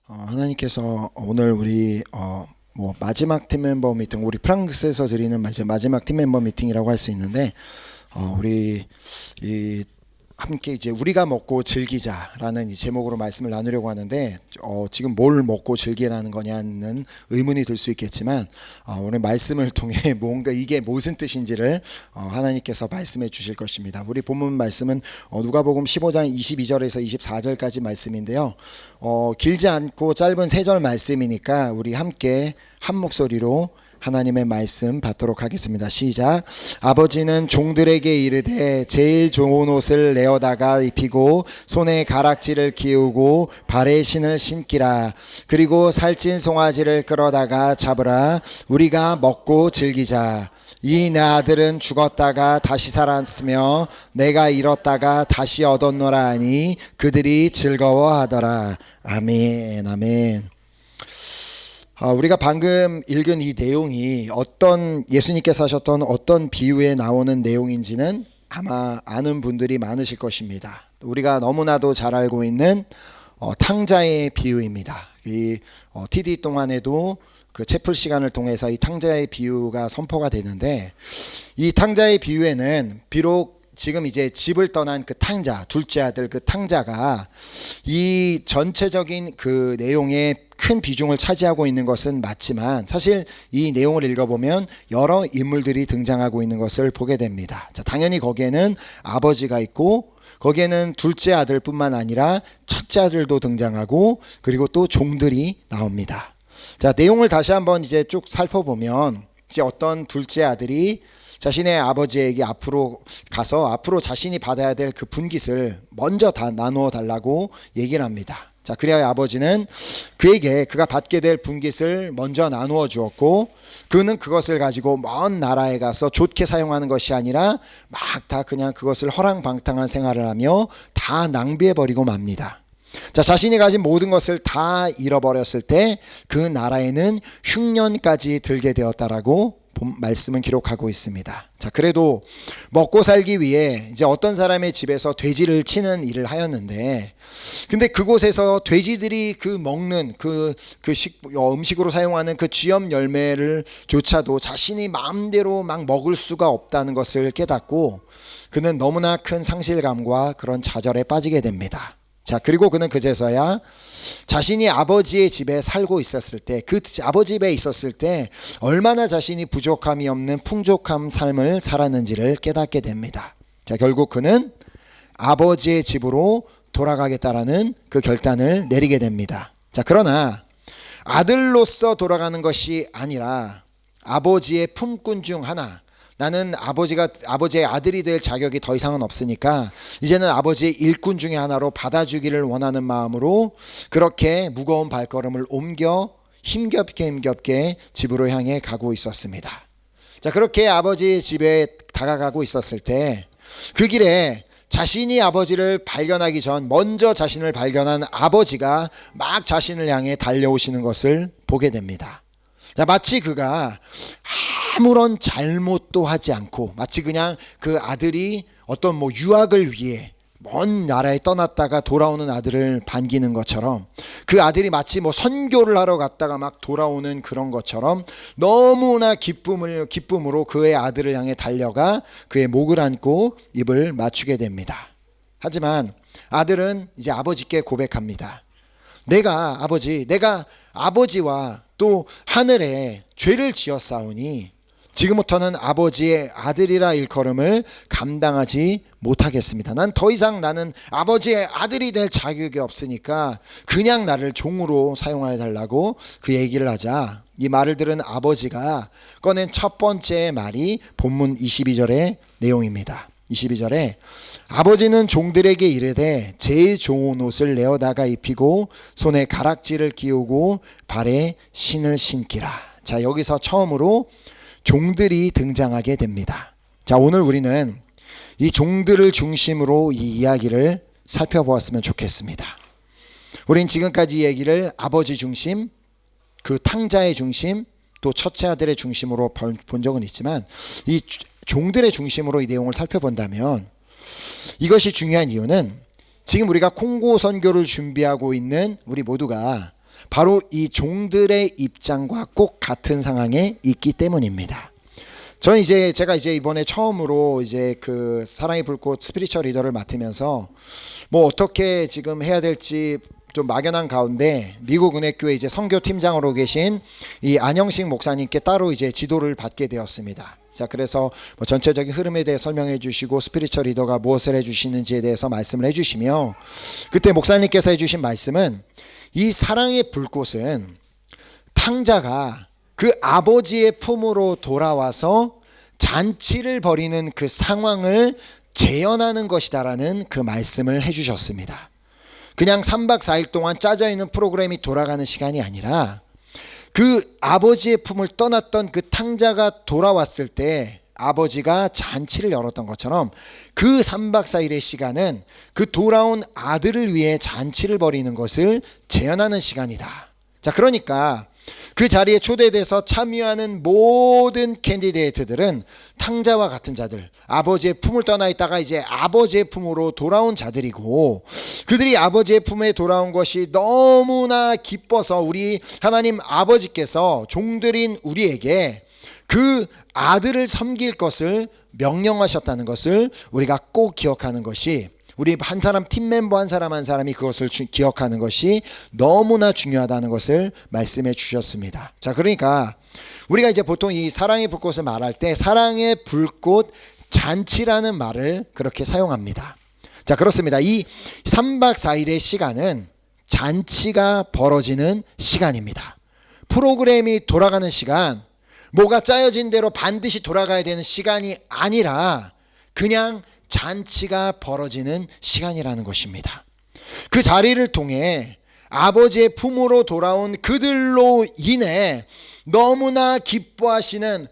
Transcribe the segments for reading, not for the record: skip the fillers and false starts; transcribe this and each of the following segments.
하나님께서 오늘 우리 마지막 팀 멤버 미팅, 우리 프랑스에서 드리는 마지막 팀 멤버 미팅이라고 할 수 있는데, 우리 함께 이제 우리가 먹고 즐기자라는 이 제목으로 말씀을 나누려고 하는데, 지금 뭘 먹고 즐기라는 거냐는 의문이 들 수 있겠지만, 오늘 말씀을 통해 뭔가 이게 무슨 뜻인지를 하나님께서 말씀해 주실 것입니다. 우리 본문 말씀은 누가복음 15장 22절에서 24절까지 말씀인데요. 길지 않고 짧은 3절 말씀이니까 우리 함께 한 목소리로 하나님의 말씀 받도록 하겠습니다. 시작. 아버지는 종들에게 이르되 제일 좋은 옷을 내어다가 입히고 손에 가락지를 끼우고 발에 신을 신기라. 그리고 살찐 송아지를 끌어다가 잡으라. 우리가 먹고 즐기자. 이 내 아들은 죽었다가 다시 살았으며 내가 잃었다가 다시 얻었노라 하니 그들이 즐거워하더라. 아멘. 아멘. 우리가 방금 읽은 이 내용이 예수님께서 하셨던 어떤 비유에 나오는 내용인지는 아마 아는 분들이 많으실 것입니다. 우리가 너무나도 잘 알고 있는 탕자의 비유입니다. 이 TD 동안에도 그 채플 시간을 통해서 이 탕자의 비유가 선포가 되는데, 이 탕자의 비유에는 비록 지금 이제 집을 떠난 그 탕자, 둘째 아들 그 탕자가 이 전체적인 그 내용에 큰 비중을 차지하고 있는 것은 맞지만, 사실 이 내용을 읽어보면 여러 인물들이 등장하고 있는 것을 보게 됩니다. 자, 당연히 거기에는 아버지가 있고, 거기에는 둘째 아들뿐만 아니라 첫째 아들도 등장하고, 그리고 또 종들이 나옵니다. 자, 내용을 다시 한번 이제 쭉 살펴보면, 이제 어떤 둘째 아들이 자신의 아버지에게 앞으로 가서 앞으로 자신이 받아야 될 그 분깃을 먼저 다 나누어 달라고 얘기를 합니다. 자, 그래야 아버지는 그에게 그가 받게 될 분깃을 먼저 나누어 주었고, 그는 그것을 가지고 먼 나라에 가서 좋게 사용하는 것이 아니라 막 다 그냥 그것을 허랑방탕한 생활을 하며 다 낭비해버리고 맙니다. 자, 자신이 가진 모든 것을 다 잃어버렸을 때 그 나라에는 흉년까지 들게 되었다라고 말씀은 기록하고 있습니다. 자, 그래도 먹고 살기 위해 이제 어떤 사람의 집에서 돼지를 치는 일을 하였는데, 근데 그곳에서 돼지들이 그 먹는 음식으로 사용하는 그 쥐염 열매를 조차도 자신이 마음대로 막 먹을 수가 없다는 것을 깨닫고, 그는 너무나 큰 상실감과 그런 좌절에 빠지게 됩니다. 자, 그리고 그는 그제서야 자신이 아버지의 집에 살고 있었을 때, 그 아버지 집에 있었을 때 얼마나 자신이 부족함이 없는 풍족한 삶을 살았는지를 깨닫게 됩니다. 자, 결국 그는 아버지의 집으로 돌아가겠다라는 그 결단을 내리게 됩니다. 자, 그러나 아들로서 돌아가는 것이 아니라 아버지의 품꾼 중 하나, 나는 아버지의 아들이 될 자격이 더 이상은 없으니까 이제는 아버지의 일꾼 중에 하나로 받아주기를 원하는 마음으로 그렇게 무거운 발걸음을 옮겨 힘겹게 집으로 향해 가고 있었습니다. 자, 그렇게 아버지의 집에 다가가고 있었을 때 그 길에 자신이 아버지를 발견하기 전 먼저 자신을 발견한 아버지가 막 자신을 향해 달려오시는 것을 보게 됩니다. 자, 마치 그가 아무런 잘못도 하지 않고, 마치 그냥 그 아들이 어떤 유학을 위해 먼 나라에 떠났다가 돌아오는 아들을 반기는 것처럼, 그 아들이 마치 선교를 하러 갔다가 막 돌아오는 그런 것처럼 너무나 기쁨으로 그의 아들을 향해 달려가 그의 목을 안고 입을 맞추게 됩니다. 하지만 아들은 이제 아버지께 고백합니다. 내가 아버지와 또 하늘에 죄를 지었사오니 지금부터는 아버지의 아들이라 일컬음을 감당하지 못하겠습니다. 난 더 이상 나는 아버지의 아들이 될 자격이 없으니까 그냥 나를 종으로 사용하여 달라고 그 얘기를 하자, 이 말을 들은 아버지가 꺼낸 첫 번째 말이 본문 22절의 내용입니다. 22절에 아버지는 종들에게 이르되 제일 좋은 옷을 내어다가 입히고 손에 가락지를 끼우고 발에 신을 신기라. 자, 여기서 처음으로 종들이 등장하게 됩니다. 자, 오늘 우리는 이 종들을 중심으로 이 이야기를 살펴보았으면 좋겠습니다. 우린 지금까지 이 얘기를 아버지 중심, 그 탕자의 중심, 또 첫째 아들의 중심으로 본 적은 있지만, 이 종들의 중심으로 이 내용을 살펴본다면 이것이 중요한 이유는 지금 우리가 콩고 선교를 준비하고 있는 우리 모두가 바로 이 종들의 입장과 꼭 같은 상황에 있기 때문입니다. 저는 제가 이번에 처음으로 그 사랑의 불꽃 스피리추얼 리더를 맡으면서 뭐 어떻게 지금 해야 될지 좀 막연한 가운데 미국 은혜교회 선교 팀장으로 계신 이 안영식 목사님께 따로 지도를 받게 되었습니다. 자, 그래서 뭐 전체적인 흐름에 대해 설명해 주시고 스피리추얼 리더가 무엇을 해 주시는지에 대해서 말씀을 해 주시며, 그때 목사님께서 해 주신 말씀은 이 사랑의 불꽃은 탕자가 그 아버지의 품으로 돌아와서 잔치를 벌이는 그 상황을 재현하는 것이다라는 그 말씀을 해주셨습니다. 그냥 3박 4일 동안 짜져 있는 프로그램이 돌아가는 시간이 아니라 그 아버지의 품을 떠났던 그 탕자가 돌아왔을 때 아버지가 잔치를 열었던 것처럼 그 3박 4일의 시간은 그 돌아온 아들을 위해 잔치를 벌이는 것을 재현하는 시간이다. 자, 그러니까 그 자리에 초대돼서 참여하는 모든 캔디데이트들은 탕자와 같은 자들, 아버지의 품을 떠나 있다가 아버지의 품으로 돌아온 자들이고, 그들이 아버지의 품에 돌아온 것이 너무나 기뻐서 우리 하나님 아버지께서 종들인 우리에게 그 아들을 섬길 것을 명령하셨다는 것을 우리가 꼭 기억하는 것이, 우리 한 사람 팀 멤버 한 사람이 그것을 기억하는 것이 너무나 중요하다는 것을 말씀해 주셨습니다. 자, 그러니까 우리가 보통 이 사랑의 불꽃을 말할 때 사랑의 불꽃 잔치라는 말을 그렇게 사용합니다. 자, 그렇습니다. 이 3박 4일의 시간은 잔치가 벌어지는 시간입니다. 프로그램이 돌아가는 시간, 뭐가 짜여진 대로 반드시 돌아가야 되는 시간이 아니라 그냥 잔치가 벌어지는 시간이라는 것입니다. 그 자리를 통해 아버지의 품으로 돌아온 그들로 인해 너무나 기뻐하시는,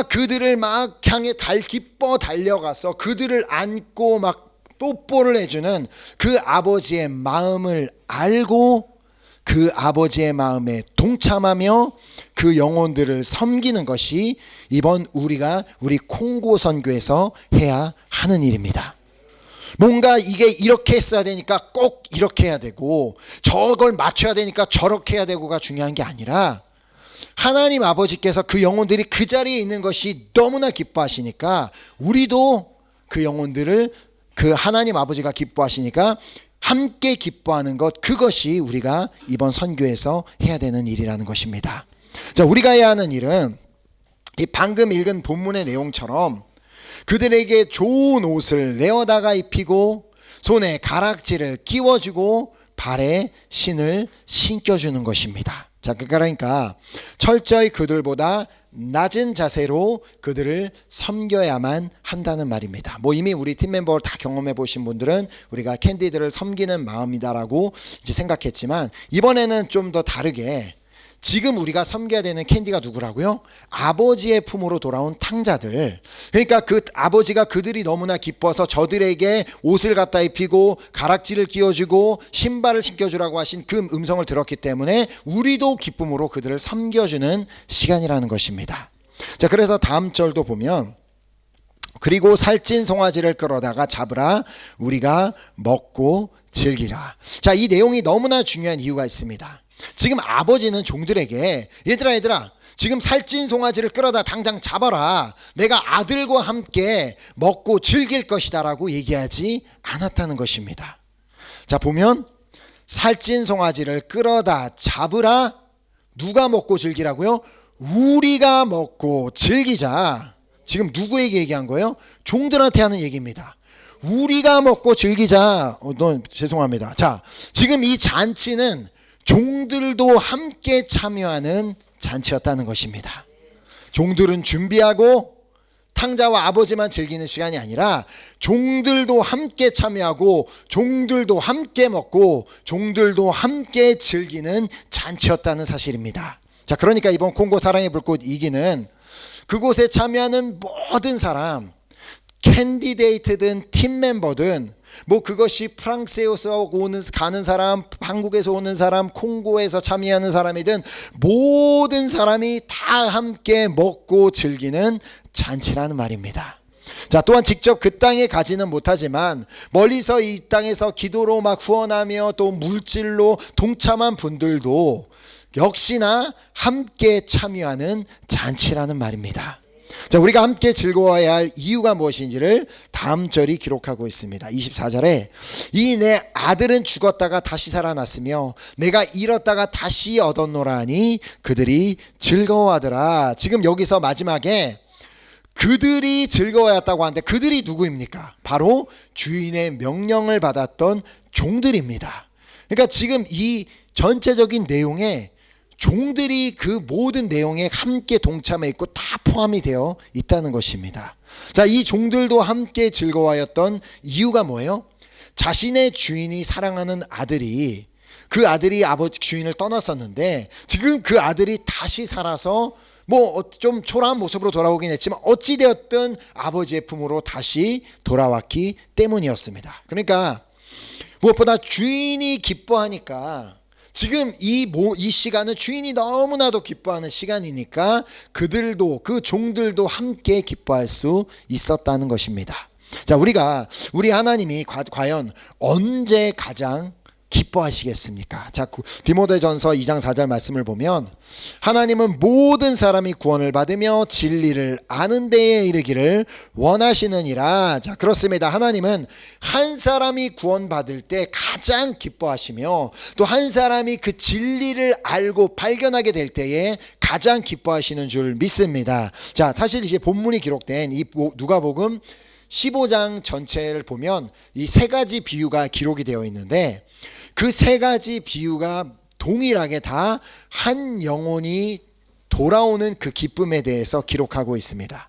그들을 향해 기뻐 달려가서 그들을 안고 뽀뽀를 해주는 그 아버지의 마음을 알고 그 아버지의 마음에 동참하며 그 영혼들을 섬기는 것이 이번 우리 콩고 선교에서 해야 하는 일입니다. 뭔가 이게 이렇게 했어야 되니까 꼭 이렇게 해야 되고 저걸 맞춰야 되니까 저렇게 해야 되고가 중요한 게 아니라, 하나님 아버지께서 그 영혼들이 그 자리에 있는 것이 너무나 기뻐하시니까 우리도 그 영혼들을 그 하나님 아버지가 기뻐하시니까 함께 기뻐하는 것, 그것이 우리가 이번 선교에서 해야 되는 일이라는 것입니다. 자, 우리가 해야 하는 일은 이 방금 읽은 본문의 내용처럼 그들에게 좋은 옷을 내어다가 입히고 손에 가락지를 끼워주고 발에 신을 신겨주는 것입니다. 자, 그러니까 철저히 그들보다 낮은 자세로 그들을 섬겨야만 한다는 말입니다. 뭐 이미 우리 팀 멤버를 다 경험해 보신 분들은 우리가 캔디들을 섬기는 마음이다라고 생각했지만, 이번에는 좀 더 다르게 지금 우리가 섬겨야 되는 캔디가 누구라고요? 아버지의 품으로 돌아온 탕자들. 그러니까 그 아버지가 그들이 너무나 기뻐서 저들에게 옷을 갖다 입히고 가락지를 끼워주고 신발을 신겨주라고 하신 그 음성을 들었기 때문에 우리도 기쁨으로 그들을 섬겨주는 시간이라는 것입니다. 자, 그래서 다음 절도 보면, 그리고 살찐 송아지를 끌어다가 잡으라, 우리가 먹고 즐기라. 자, 이 내용이 너무나 중요한 이유가 있습니다. 지금 아버지는 종들에게 얘들아 지금 살찐 송아지를 끌어다 당장 잡아라, 내가 아들과 함께 먹고 즐길 것이다 라고 얘기하지 않았다는 것입니다. 자, 보면 살찐 송아지를 끌어다 잡으라, 누가 먹고 즐기라고요? 우리가 먹고 즐기자. 지금 누구에게 얘기한 거예요? 종들한테 하는 얘기입니다. 우리가 먹고 즐기자. 죄송합니다. 자, 지금 이 잔치는 종들도 함께 참여하는 잔치였다는 것입니다. 종들은 준비하고 탕자와 아버지만 즐기는 시간이 아니라 종들도 함께 참여하고 종들도 함께 먹고 종들도 함께 즐기는 잔치였다는 사실입니다. 자, 그러니까 이번 콩고 사랑의 불꽃 2기는 그곳에 참여하는 모든 사람, 캔디데이트든 팀 멤버든, 뭐 그것이 프랑스에서 가는 사람, 한국에서 오는 사람, 콩고에서 참여하는 사람이든 모든 사람이 다 함께 먹고 즐기는 잔치라는 말입니다. 자, 또한 직접 그 땅에 가지는 못하지만 멀리서 이 땅에서 기도로 후원하며 또 물질로 동참한 분들도 역시나 함께 참여하는 잔치라는 말입니다. 자, 우리가 함께 즐거워해야 할 이유가 무엇인지를 다음 절이 기록하고 있습니다. 24절에 이 내 아들은 죽었다가 다시 살아났으며 내가 잃었다가 다시 얻었노라 하니 그들이 즐거워하더라. 지금 여기서 마지막에 그들이 즐거워했다고 하는데 그들이 누구입니까? 바로 주인의 명령을 받았던 종들입니다. 그러니까 지금 이 전체적인 내용에 종들이 그 모든 내용에 함께 동참해 있고 다 포함이 되어 있다는 것입니다. 자, 이 종들도 함께 즐거워하였던 이유가 뭐예요? 자신의 주인이 사랑하는 아들이, 그 아들이 아버지 주인을 떠났었는데 지금 그 아들이 다시 살아서 뭐 좀 초라한 모습으로 돌아오긴 했지만 어찌되었든 아버지의 품으로 다시 돌아왔기 때문이었습니다. 그러니까 무엇보다 주인이 기뻐하니까 지금 이 시간은 주인이 너무나도 기뻐하는 시간이니까 그들도, 그 종들도 함께 기뻐할 수 있었다는 것입니다. 자, 우리 하나님이 과연 언제 가장 기뻐하시겠습니까? 자, 디모데전서 2장 4절 말씀을 보면 하나님은 모든 사람이 구원을 받으며 진리를 아는 데에 이르기를 원하시느니라. 자, 그렇습니다. 하나님은 한 사람이 구원받을 때 가장 기뻐하시며 또 한 사람이 그 진리를 알고 발견하게 될 때에 가장 기뻐하시는 줄 믿습니다. 자, 사실 이제 본문이 기록된 이 누가복음 15장 전체를 보면 이 세 가지 비유가 기록이 되어 있는데 그 세 가지 비유가 동일하게 다 한 영혼이 돌아오는 그 기쁨에 대해서 기록하고 있습니다.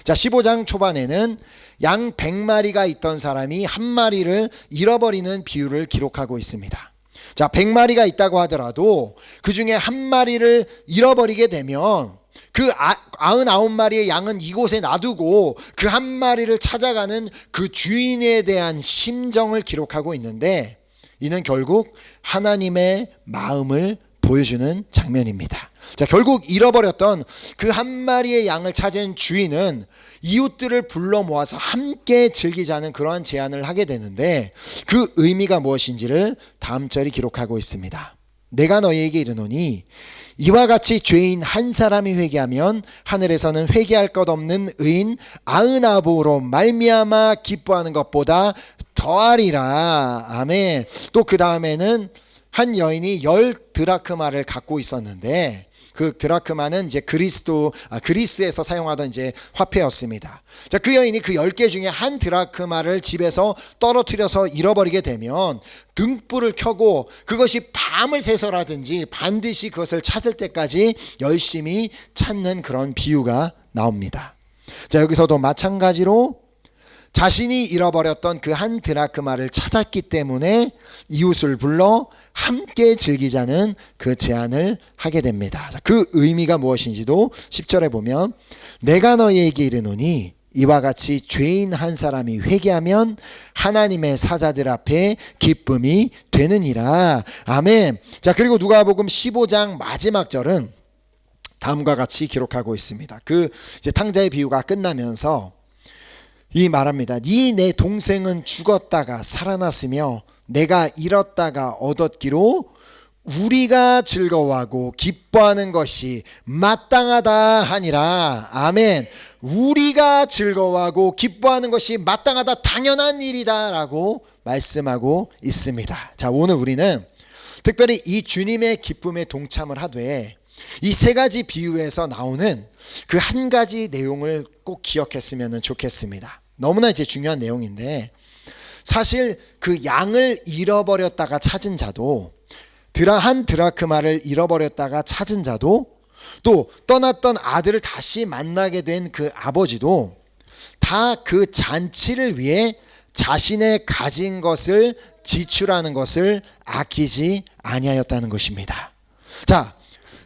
자, 15장 초반에는 양 100마리가 있던 사람이 한 마리를 잃어버리는 비유를 기록하고 있습니다. 자, 100마리가 있다고 하더라도 그 중에 한 마리를 잃어버리게 되면 그 99마리의 양은 이곳에 놔두고 그 한 마리를 찾아가는 그 주인에 대한 심정을 기록하고 있는데 이는 결국 하나님의 마음을 보여주는 장면입니다. 자, 결국 잃어버렸던 그 한 마리의 양을 찾은 주인은 이웃들을 불러 모아서 함께 즐기자는 그러한 제안을 하게 되는데 그 의미가 무엇인지를 다음 절이 기록하고 있습니다. 내가 너희에게 이르노니 이와 같이 죄인 한 사람이 회개하면 하늘에서는 회개할 것 없는 의인 99로 말미암아 기뻐하는 것보다 더하리라. 아멘. 또 그 다음에는 한 여인이 10드라크마를 갖고 있었는데 그 드라크마는 이제 그리스에서 사용하던 이제 화폐였습니다. 자, 그 여인이 그 10개 중에 한 드라크마를 집에서 떨어뜨려서 잃어버리게 되면 등불을 켜고 그것이 밤을 새서라든지 반드시 그것을 찾을 때까지 열심히 찾는 그런 비유가 나옵니다. 자, 여기서도 마찬가지로 자신이 잃어버렸던 그 한 드라크마를 찾았기 때문에 이웃을 불러 함께 즐기자는 그 제안을 하게 됩니다. 그 의미가 무엇인지도 10절에 보면 내가 너희에게 이르노니 이와 같이 죄인 한 사람이 회개하면 하나님의 사자들 앞에 기쁨이 되느니라. 아멘. 자, 그리고 누가복음 15장 마지막 절은 다음과 같이 기록하고 있습니다. 그 이제 탕자의 비유가 끝나면서 이 말합니다. 이 내 동생은 죽었다가 살아났으며 내가 잃었다가 얻었기로 우리가 즐거워하고 기뻐하는 것이 마땅하다 하니라. 아멘. 우리가 즐거워하고 기뻐하는 것이 마땅하다, 당연한 일이다 라고 말씀하고 있습니다. 자, 오늘 우리는 특별히 이 주님의 기쁨에 동참을 하되 이 세 가지 비유에서 나오는 그 한 가지 내용을 꼭 기억했으면 좋겠습니다. 너무나 이제 중요한 내용인데 사실 그 양을 잃어버렸다가 찾은 자도 한 드라크마를 잃어버렸다가 찾은 자도 또 떠났던 아들을 다시 만나게 된 그 아버지도 다 그 잔치를 위해 자신의 가진 것을 지출하는 것을 아끼지 아니하였다는 것입니다. 자,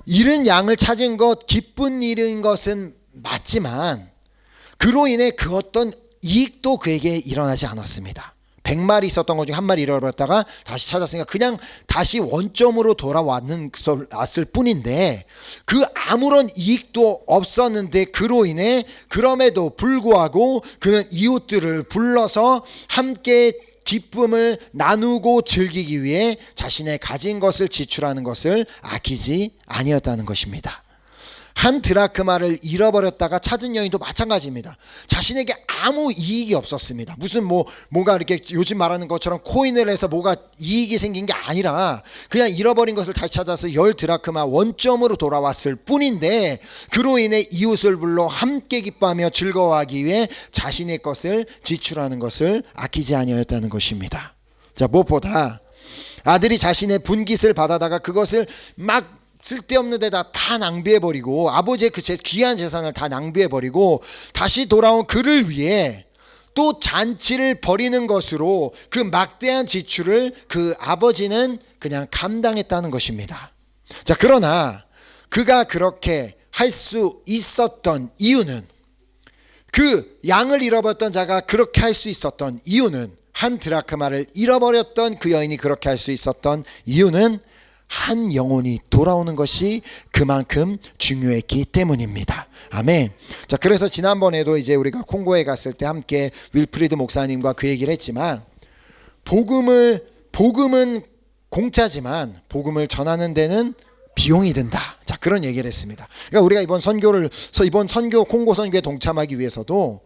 잃은 양을 찾은 것, 기쁜 일인 것은 맞지만 그로 인해 그 어떤 이익도 그에게 일어나지 않았습니다. 100마리 있었던 것 중에 한 마리 잃어버렸다가 다시 찾았으니까 그냥 다시 원점으로 돌아왔을 뿐인데 그 아무런 이익도 없었는데 그로 인해 그럼에도 불구하고 그는 이웃들을 불러서 함께 기쁨을 나누고 즐기기 위해 자신의 가진 것을 지출하는 것을 아끼지 아니었다는 것입니다. 한 드라크마를 잃어버렸다가 찾은 여인도 마찬가지입니다. 자신에게 아무 이익이 없었습니다. 무슨 뭐가 이렇게 요즘 말하는 것처럼 코인을 해서 뭐가 이익이 생긴 게 아니라 그냥 잃어버린 것을 다시 찾아서 10드라크마 원점으로 돌아왔을 뿐인데, 그로 인해 이웃을 불러 함께 기뻐하며 즐거워하기 위해 자신의 것을 지출하는 것을 아끼지 아니하였다는 것입니다. 자, 무엇보다 아들이 자신의 분깃을 받아다가 그것을 막 쓸데없는 데다 다 낭비해버리고, 아버지의 그 귀한 재산을 다 낭비해버리고 다시 돌아온 그를 위해 또 잔치를 벌이는 것으로 그 막대한 지출을 그 아버지는 그냥 감당했다는 것입니다. 자, 그러나 그가 그렇게 할 수 있었던 이유는, 그 양을 잃어버렸던 자가 그렇게 할 수 있었던 이유는, 한 드라크마를 잃어버렸던 그 여인이 그렇게 할 수 있었던 이유는 한 영혼이 돌아오는 것이 그만큼 중요했기 때문입니다. 아멘. 자, 그래서 지난번에도 이제 우리가 콩고에 갔을 때 함께 윌프리드 목사님과 그 얘기를 했지만, 복음은 공짜지만 복음을 전하는 데는 비용이 든다. 자, 그런 얘기를 했습니다. 그러니까 우리가 이번 선교 콩고 선교에 동참하기 위해서도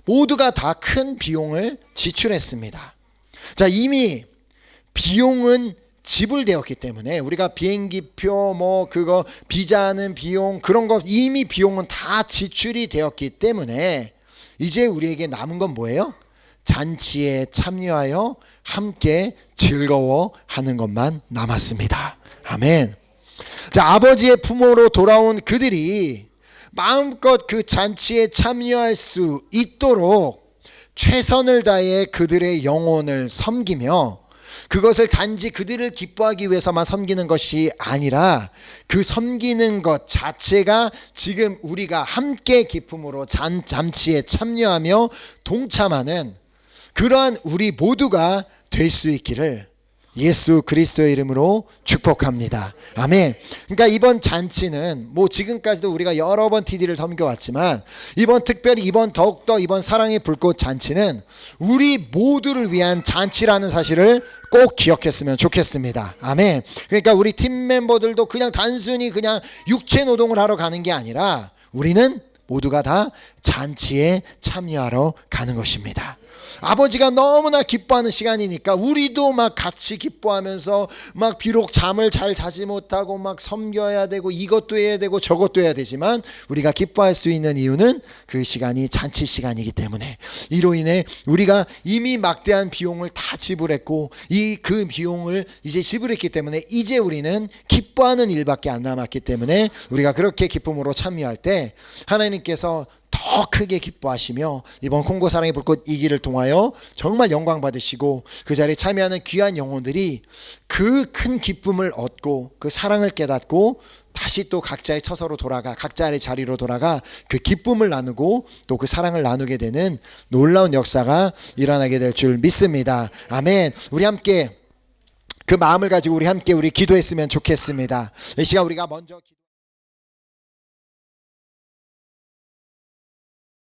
모두가 다 큰 비용을 지출했습니다. 자, 이미 비용은 지불되었기 때문에 우리가 비행기표 그거 비자하는 비용, 그런 거 이미 비용은 다 지출이 되었기 때문에 이제 우리에게 남은 건 뭐예요? 잔치에 참여하여 함께 즐거워하는 것만 남았습니다. 아멘. 자, 아버지의 품으로 돌아온 그들이 마음껏 그 잔치에 참여할 수 있도록 최선을 다해 그들의 영혼을 섬기며, 그것을 단지 그들을 기뻐하기 위해서만 섬기는 것이 아니라 그 섬기는 것 자체가 지금 우리가 함께 기쁨으로 잔치에 참여하며 동참하는 그러한 우리 모두가 될 수 있기를 예수 그리스도의 이름으로 축복합니다. 아멘. 그러니까 이번 잔치는 지금까지도 우리가 여러 번 TD를 섬겨왔지만, 특별히 더욱더 이번 사랑의 불꽃 잔치는 우리 모두를 위한 잔치라는 사실을 꼭 기억했으면 좋겠습니다. 아멘. 그러니까 우리 팀 멤버들도 그냥 단순히 그냥 육체 노동을 하러 가는 게 아니라 우리는 모두가 다 잔치에 참여하러 가는 것입니다. 아버지가 너무나 기뻐하는 시간이니까 우리도 막 같이 기뻐하면서 막 비록 잠을 잘 자지 못하고 막 섬겨야 되고 이것도 해야 되고 저것도 해야 되지만, 우리가 기뻐할 수 있는 이유는 그 시간이 잔치 시간이기 때문에, 이로 인해 우리가 이미 막대한 비용을 다 지불했고 그 비용을 이제 지불했기 때문에 이제 우리는 기뻐하는 일밖에 안 남았기 때문에, 우리가 그렇게 기쁨으로 참여할 때 하나님께서 더 크게 기뻐하시며 이번 콩고 사랑의 불꽃 이 길을 통하여 정말 영광 받으시고, 그 자리에 참여하는 귀한 영혼들이 그 큰 기쁨을 얻고 그 사랑을 깨닫고 다시 또 각자의 처소로 돌아가, 각자의 자리로 돌아가 그 기쁨을 나누고 또 그 사랑을 나누게 되는 놀라운 역사가 일어나게 될 줄 믿습니다. 아멘. 우리 함께 그 마음을 가지고 우리 함께 기도했으면 좋겠습니다. 이 시간 우리가 먼저